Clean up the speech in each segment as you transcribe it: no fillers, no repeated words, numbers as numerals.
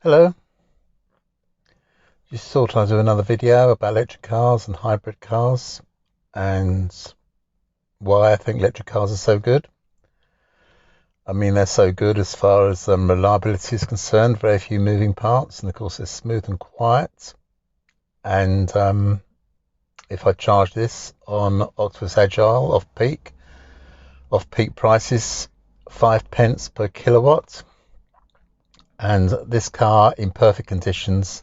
Hello, just thought I'd do another video about electric cars and hybrid cars and why I think electric cars are so good. I mean, they're so good as far as reliability is concerned, very few moving parts, and of course they're smooth and quiet. And if I charge this on Octopus Agile off peak prices, 5 pence per kilowatt, and this car in perfect conditions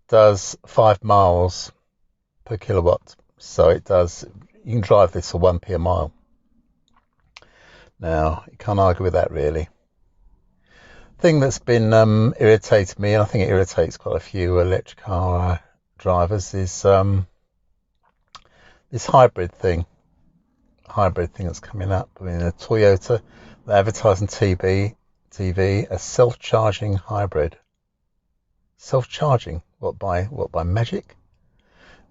does 5 miles per kilowatt. So you can drive this for 1p a mile. Now, you can't argue with that, really. Thing that's been irritating me, and I think it irritates quite a few electric car drivers, is this hybrid thing that's coming up. I mean, the Toyota, they're advertising TV, a self-charging hybrid. Self-charging? What by magic?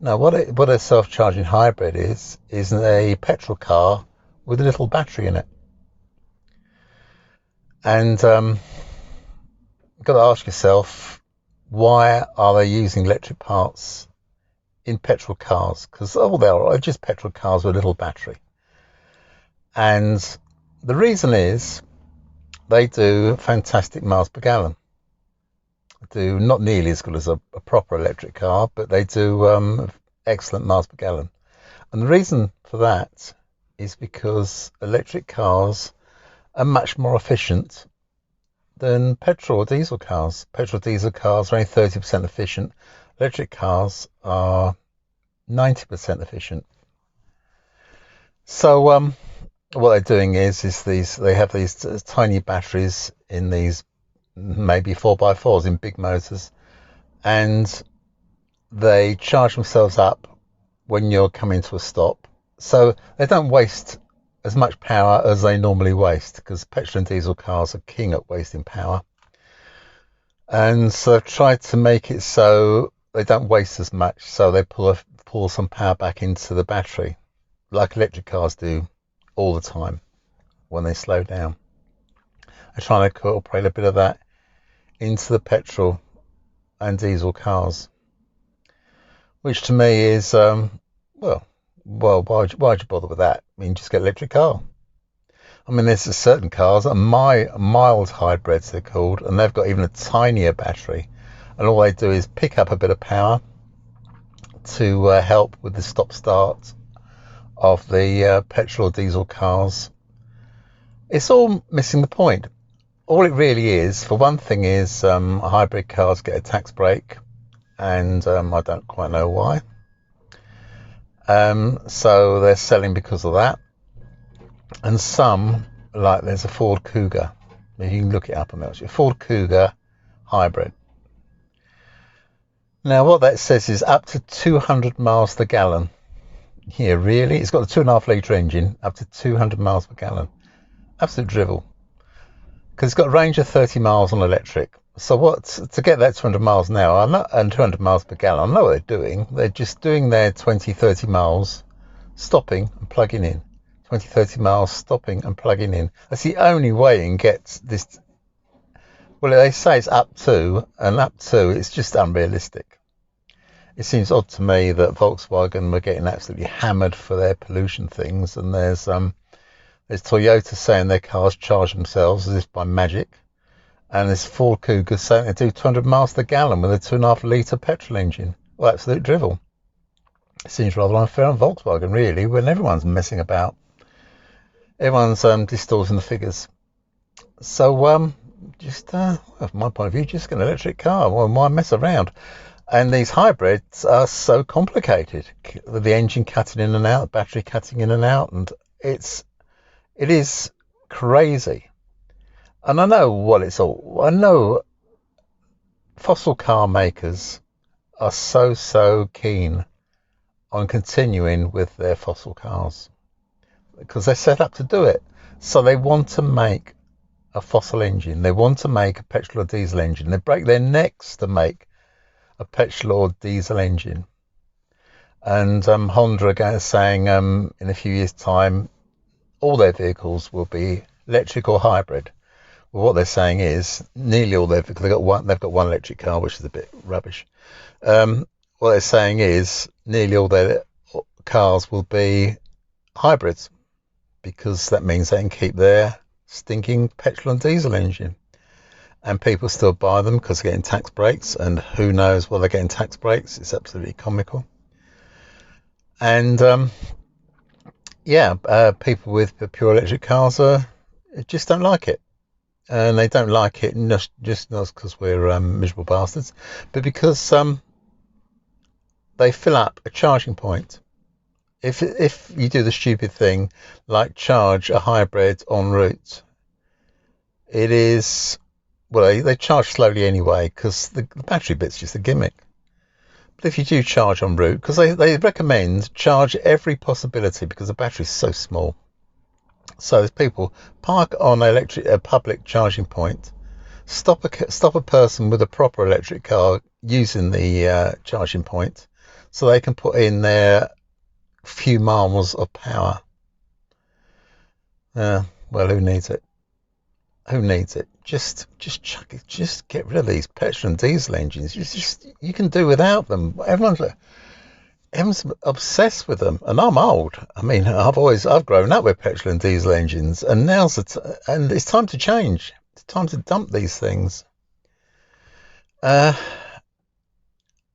No, what a self-charging hybrid is a petrol car with a little battery in it. And you've got to ask yourself, why are they using electric parts in petrol cars? Because they are just petrol cars with a little battery. And the reason is they do fantastic miles per gallon. Do not nearly as good as a proper electric car, but they do excellent miles per gallon. And the reason for that is because electric cars are much more efficient than petrol or diesel cars. Petrol diesel cars are only 30% efficient. Electric cars are 90% efficient. So what they're doing is they have these tiny batteries in these maybe 4x4s in big motors, and they charge themselves up when you're coming to a stop. So they don't waste as much power as they normally waste, because petrol and diesel cars are king at wasting power. And so they've tried to make it so they don't waste as much, so they pull some power back into the battery, like electric cars do all the time when they slow down. They're trying to incorporate a bit of that into the petrol and diesel cars, which to me is well, why'd you bother with that? I mean, just get an electric car. I mean, there's certain cars, mild hybrids they're called, and they've got even a tinier battery, and all they do is pick up a bit of power to help with the stop-start of the petrol or diesel cars. It's all missing the point. All it really is, for one thing, is hybrid cars get a tax break, and I don't quite know why. So they're selling because of that. And some, like there's a Ford Kuga, you can look it up on that, Ford Kuga hybrid. Now what that says is up to 200 miles per gallon. Here, really? It's got a 2.5 litre engine, up to 200 miles per gallon. Absolute drivel. Because it's got a range of 30 miles on electric. So to get that 200 miles an hour and 200 miles per gallon, I know what they're doing. They're just doing their 20, 30 miles, stopping and plugging in. 20, 30 miles, stopping and plugging in. That's the only way you can get this. Well, they say it's up to, it's just unrealistic. It seems odd to me that Volkswagen were getting absolutely hammered for their pollution things, and there's Toyota saying their cars charge themselves as if by magic, and there's Ford Kuga saying they do 200 miles per gallon with a 2.5 litre petrol engine. Well, absolute drivel. It seems rather unfair on Volkswagen, really, when everyone's messing about. Everyone's distorting the figures. So from my point of view, just get an electric car. Well, why mess around? And these hybrids are so complicated, with the engine cutting in and out, the battery cutting in and out, and it is crazy. And I know fossil car makers are so keen on continuing with their fossil cars, because they're set up to do it. So they want to make a fossil engine. They want to make a petrol or diesel engine. They break their necks to make a petrol or diesel engine. And Honda are saying in a few years' time, all their vehicles will be electric or hybrid, Well, what they're saying is nearly all they've got one electric car, which is a bit rubbish. What they're saying is nearly all their cars will be hybrids, because that means they can keep their stinking petrol and diesel engine, and people still buy them because they're getting tax breaks, and who knows what they're getting tax breaks. It's absolutely comical. And people with pure electric cars just don't like it. And they don't like it just not because we're miserable bastards, but because they fill up a charging point. If you do the stupid thing like charge a hybrid en route, it is, well, they charge slowly anyway because the battery bit's just a gimmick. But if you do charge en route, because they recommend charge every possibility because the battery's so small. So if people park on a public charging point, stop a person with a proper electric car using the charging point, so they can put in their few miles of power. Well, who needs it? Who needs it? Just chuck it. Just get rid of these petrol and diesel engines. You can do without them. Everyone's obsessed with them, and I'm old. I mean, I've grown up with petrol and diesel engines, and and it's time to change. It's time to dump these things. And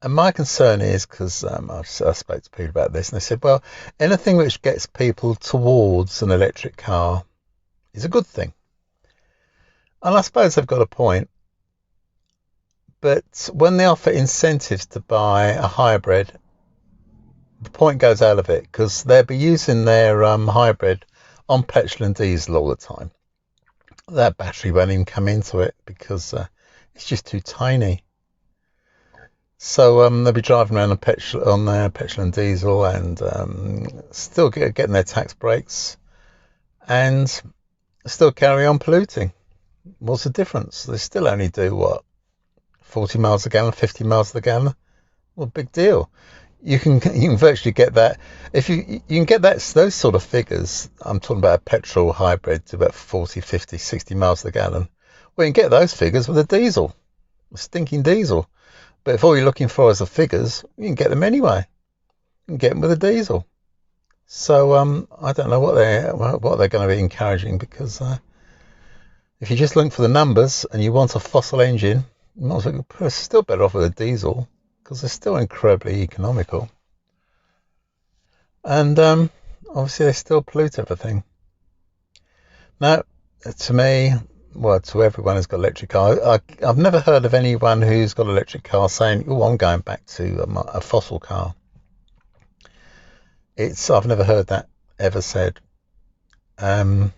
my concern is, because I spoke to people about this, and they said, well, anything which gets people towards an electric car is a good thing. And I suppose they've got a point. But when they offer incentives to buy a hybrid, the point goes out of it, because they'll be using their hybrid on petrol and diesel all the time. That battery won't even come into it because it's just too tiny. So they'll be driving around on their petrol and diesel, and still getting their tax breaks, and still carry on polluting. What's the difference? They still only do 40 miles a gallon, 50 miles a gallon. Well, big deal. You can virtually get that if you can get those sort of figures. I'm talking about a petrol hybrid to about 40, 50, 60 miles a gallon. Well, you can get those figures with a diesel, a stinking diesel. But if all you're looking for is the figures, you can get them anyway. You can get them with a diesel. So I don't know what they're going to be encouraging, because if you're just looking for the numbers and you want a fossil engine, you're still better off with a diesel, because they're still incredibly economical. And obviously they still pollute everything. Now, to me, well, to everyone who's got electric car, I've never heard of anyone who's got an electric car saying, oh, I'm going back to a fossil car. I've never heard that ever said. The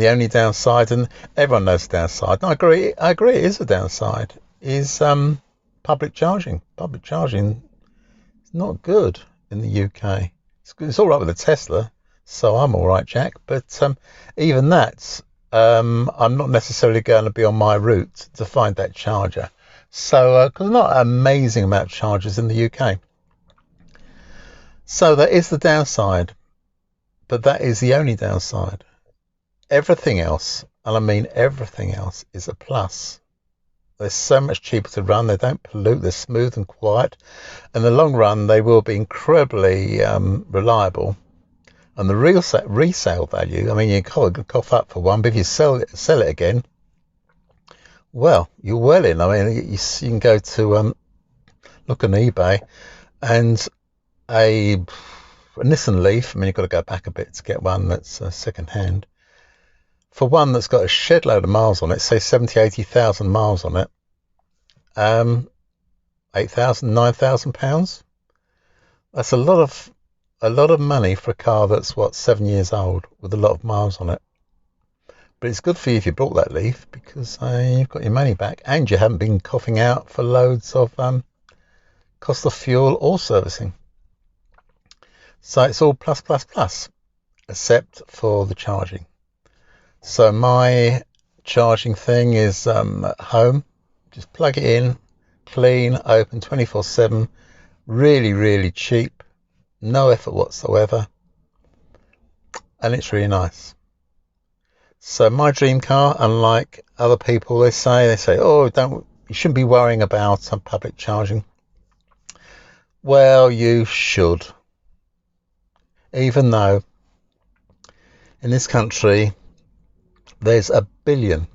only downside, and everyone knows the downside, and I agree it is a downside, is public charging. Public charging is not good in the UK. It's all right with a Tesla, so I'm all right, Jack. But even that, I'm not necessarily going to be on my route to find that charger. So, because not an amazing amount of chargers in the UK. So that is the downside, but that is the only downside. Everything else, and I mean everything else, is a plus. They're so much cheaper to run. They don't pollute. They're smooth and quiet. In the long run, they will be incredibly reliable. And the real resale value, I mean, you can cough up for one, but if you sell it again, well, you're well in. I mean, you can go to look on eBay, and a Nissan Leaf, I mean, you've got to go back a bit to get one that's second hand. For one that's got a shed load of miles on it, say 70, 80,000 miles on it, £8,000, £9,000. That's a lot of money for a car that's 7 years old with a lot of miles on it. But it's good for you if you bought that Leaf, because you've got your money back, and you haven't been coughing out for loads of cost of fuel or servicing. So it's all plus, except for the charging. So my charging thing is at home. Just plug it in, clean, open 24/7, really, really cheap, no effort whatsoever, and it's really nice. So my dream car, unlike other people, they say, oh, you shouldn't be worrying about some public charging. Well, you should. Even though in this country there's a billion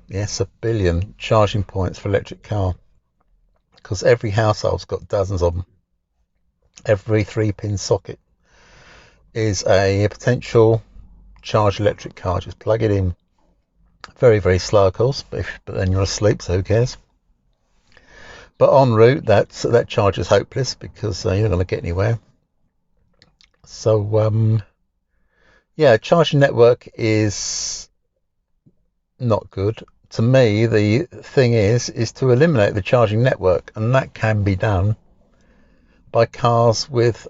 charging points for electric car, because every household's got dozens of them. Every 3-pin socket is a potential charge electric car. Just plug it in. Very, very slow, of course, but then you're asleep, so who cares? But en route, that charge is hopeless, because you're not going to get anywhere. So, yeah, charging network is not good. To me, the thing is to eliminate the charging network, and that can be done by cars with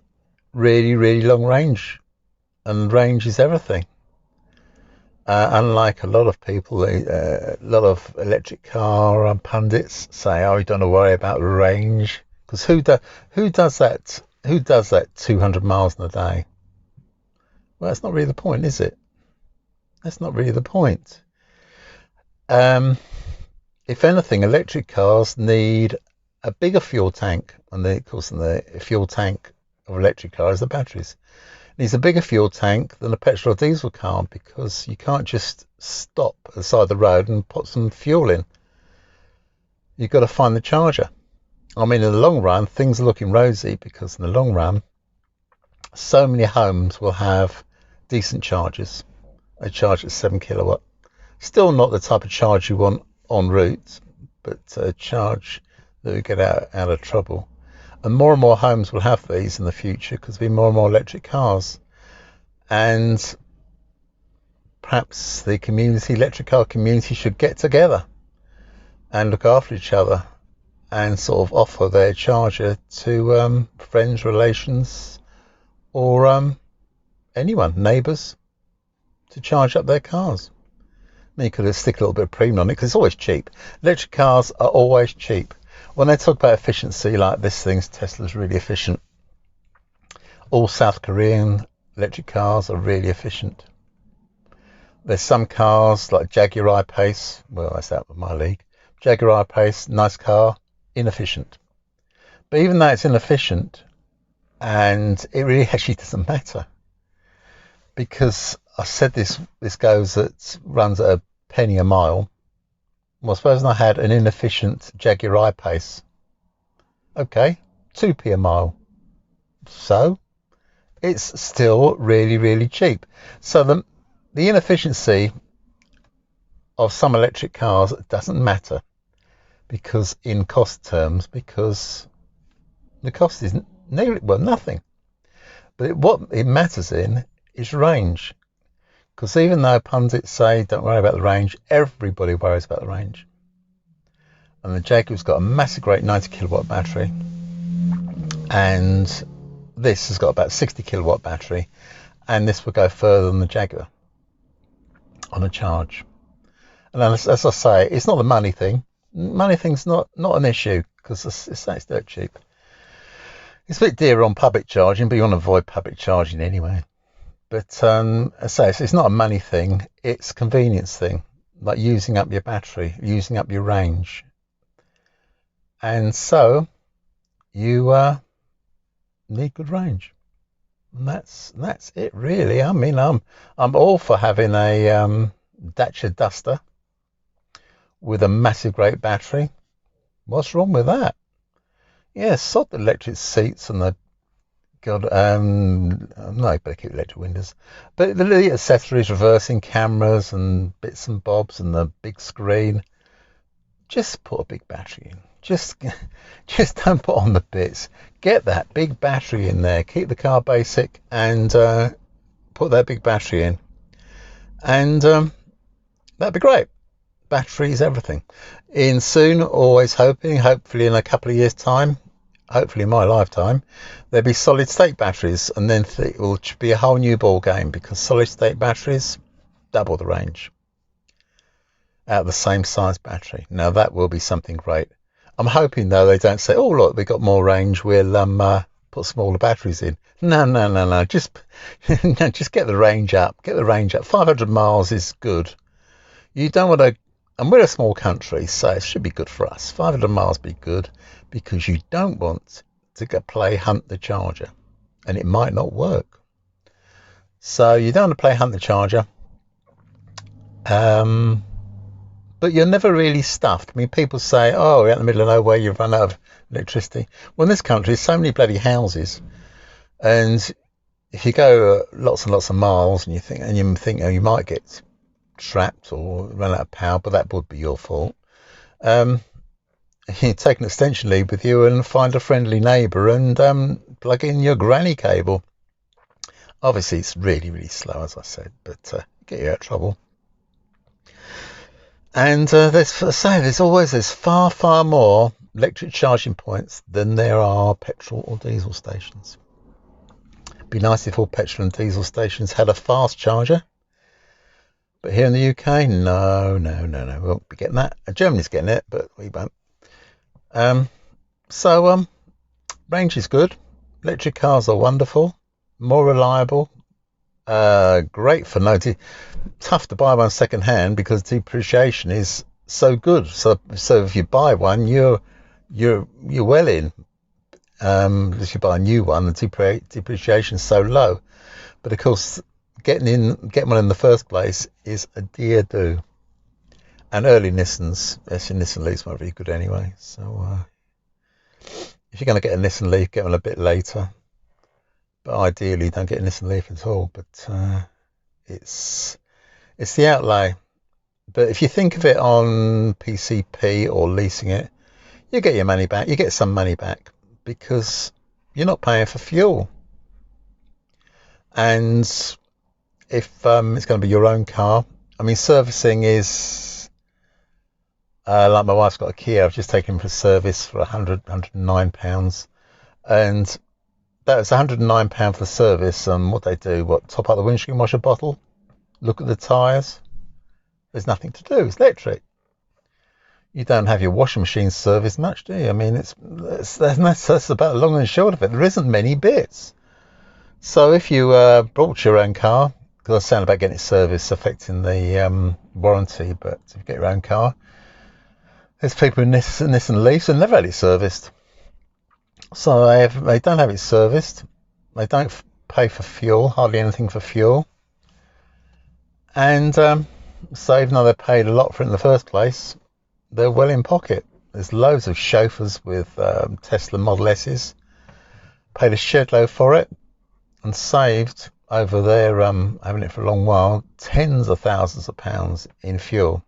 really, really long range, and range is everything. Unlike a lot of people, a lot of electric car pundits say, "Oh, you don't have to worry about range," because who does that? Who does that 200 miles in a day? Well, that's not really the point, is it? That's not really the point. If anything, electric cars need a bigger fuel tank, and of course, the fuel tank of electric cars is the batteries. It needs a bigger fuel tank than a petrol or diesel car, because you can't just stop at the side of the road and put some fuel in. You've got to find the charger. I mean, in the long run, things are looking rosy, because in the long run, so many homes will have decent chargers. They charge at 7 kilowatt. Still not the type of charge you want en route, but a charge that will get out of trouble. And more homes will have these in the future, because there'll be more and more electric cars. And perhaps the electric car community should get together and look after each other, and sort of offer their charger to friends, relations, or anyone, neighbours, to charge up their cars. I mean, you could stick a little bit of premium on it, because it's always cheap. Electric cars are always cheap. When they talk about efficiency, like this thing's Tesla's really efficient. All South Korean electric cars are really efficient. There's some cars like Jaguar I-Pace, well, that's out of my league. Jaguar I-Pace, nice car, inefficient. But even though it's inefficient, and it really actually doesn't matter, because I said this runs at a penny a mile. Well, suppose I had an inefficient Jaguar I-Pace. Okay, 2p a mile. So it's still really, really cheap. So the inefficiency of some electric cars doesn't matter, because in cost terms, because the cost is nothing. But what it matters in is range. Because even though pundits say don't worry about the range, everybody worries about the range. And the Jaguar's got a massive, great 90 kilowatt battery, and this has got about 60 kilowatt battery, and this will go further than the Jaguar on a charge. And as I say, it's not the money thing. Money thing's not an issue, because it's dirt cheap. It's a bit dearer on public charging, but you want to avoid public charging anyway. But as I say, it's not a money thing, it's a convenience thing, like using up your battery, using up your range. And so you need good range. And that's it, really. I mean, I'm all for having a Dacia Duster with a massive, great battery. What's wrong with that? Yeah, sod the electric seats and the God, no, I better keep electric windows. But the accessories, reversing cameras and bits and bobs, and the big screen. Just put a big battery in. Just don't put on the bits. Get that big battery in there. Keep the car basic, and put that big battery in, and that'd be great. Battery is everything. In soon, always hopefully in a couple of years' time. Hopefully in my lifetime, there'll be solid state batteries, and then it will be a whole new ball game, because solid state batteries double the range out of the same size battery. Now that will be something great. I'm hoping though they don't say, oh look, we got more range, we'll put smaller batteries in. No, just just get the range up. 500 miles is good. You don't want to, and we're a small country, so it should be good for us. 500 miles be good, because you don't want to play Hunt the Charger, and it might not work. So you don't want to play Hunt the Charger, but you're never really stuffed. I mean, people say, oh, you're out in the middle of nowhere, you've run out of electricity. Well, in this country, there's so many bloody houses, and if you go lots and lots of miles, and you think, oh, you might get trapped or run out of power, but that would be your fault. You take an extension lead with you and find a friendly neighbour and plug in your granny cable. Obviously, it's really, really slow, as I said, but get you out of trouble. And there's far, far more electric charging points than there are petrol or diesel stations. It'd be nice if all petrol and diesel stations had a fast charger. But here in the UK, no, we won't be getting that. Germany's getting it, but we won't. Range is good. Electric cars are wonderful, more reliable, great for tough to buy one second hand because depreciation is so good. So if you buy one, you're well in. If you buy a new one, the depreciation is so low. But of course, getting one in the first place is a dear do. And early Nissans, actually Nissan Leafs weren't very good anyway. So if you're going to get a Nissan Leaf, get one a bit later. But ideally, don't get a Nissan Leaf at all. But it's the outlay. But if you think of it on PCP or leasing it, you get your money back. You get some money back because you're not paying for fuel. And if it's going to be your own car, I mean, servicing is like my wife's got a Kia. I've just taken for service for £109, and that was £109 for the service. And what they do, top up the windscreen washer bottle, look at the tyres. There's nothing to do. It's electric. You don't have your washing machine serviced much, do you? I mean, that's about long and short of it. There isn't many bits. So if you brought your own car, because I was saying about getting it serviced affecting the warranty, but if you get your own car, there's people in Nissan Leafs and never had it serviced. So they don't have it serviced. They don't pay for fuel, hardly anything for fuel. And so even though they paid a lot for it in the first place, they're well in pocket. There's loads of chauffeurs with Tesla Model S's, paid a shed load for it, and saved over there, having it for a long while, tens of thousands of pounds in fuel.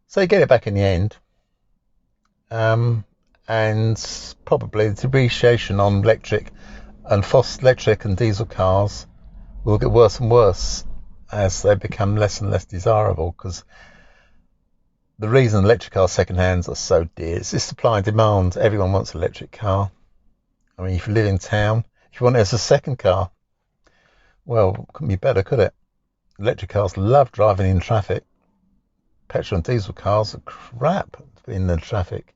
So you get it back in the end. And probably the depreciation on electric and diesel cars will get worse and worse as they become less and less desirable, because the reason electric cars second hands are so dear is this supply and demand. Everyone wants an electric car. I mean, if you live in town, if you want it as a second car, well, couldn't be better, could it? Electric cars love driving in traffic. Petrol and diesel cars are crap in the traffic.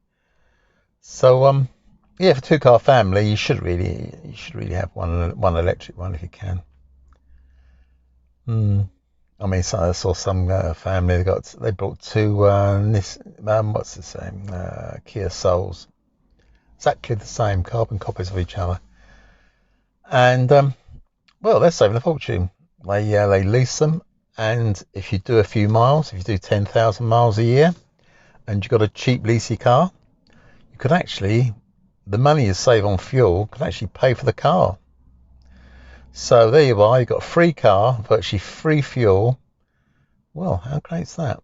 So yeah, for a two-car family, you should really have one electric one if you can. I mean, so I saw some family they brought two Kia Souls, exactly the same, carbon copies of each other, and well, they're saving a fortune. They lease them, and if you do a few miles, if you do 10,000 miles a year, and you've got a cheap leasey car, you could actually, the money you save on fuel could actually pay for the car. So there you are, you've got a free car, virtually free fuel. Well, how great is that?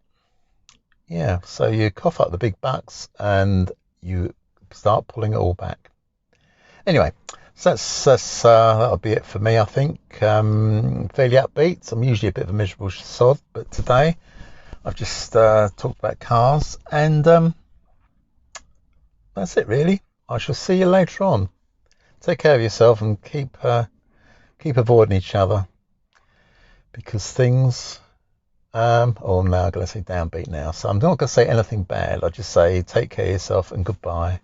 Yeah, so you cough up the big bucks and you start pulling it all back. Anyway, so that'll be it for me, I think. Fairly upbeat. I'm usually a bit of a miserable sod, but today I've just talked about cars, and that's it really. I shall see you later on. Take care of yourself and keep avoiding each other, because things I'm going to say downbeat now, so I'm not going to say anything bad. I'll just say take care of yourself and goodbye.